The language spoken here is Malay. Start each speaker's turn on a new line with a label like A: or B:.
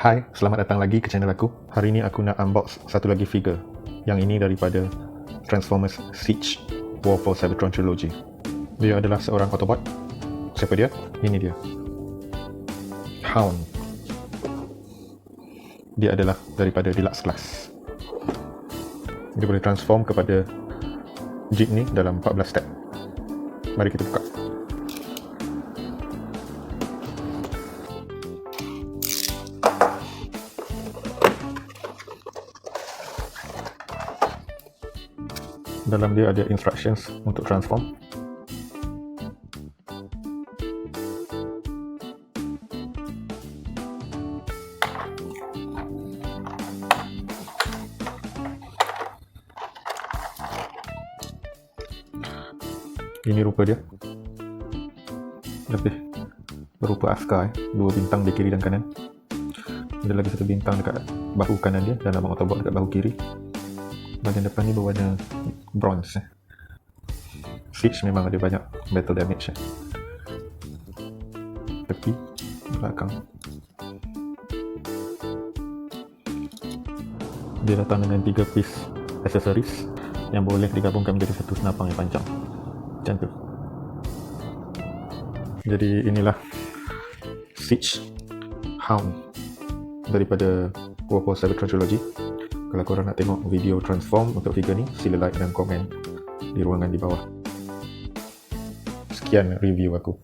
A: Hai, selamat datang lagi ke channel aku. Hari ini aku nak unbox satu lagi figure. Yang ini daripada Transformers Siege War for Cybertron Trilogy. Dia adalah seorang Autobot. Siapa dia? Ini dia, Hound. Dia adalah daripada Deluxe Class. Dia boleh transform kepada Jeep ni dalam 14 step. Mari kita buka. Dalam dia ada instructions untuk transform. Ini rupa dia. Lebih berupa askar, dua bintang di kiri dan kanan. Ada lagi satu bintang dekat bahu kanan dia dan nama Autobot dekat bahu kiri. Bahagian depan ni berwarna bronze. Siege memang ada banyak battle damage. Tepi, belakang. Dia datang dengan 3 piece accessories yang boleh digabungkan menjadi satu senapang yang panjang. Macam tu. Jadi inilah Siege Hound daripada War for Cybertron Trilogy. Kalau korang nak tengok video transform untuk figure ni, sila like dan komen di ruangan di bawah. Sekian review aku.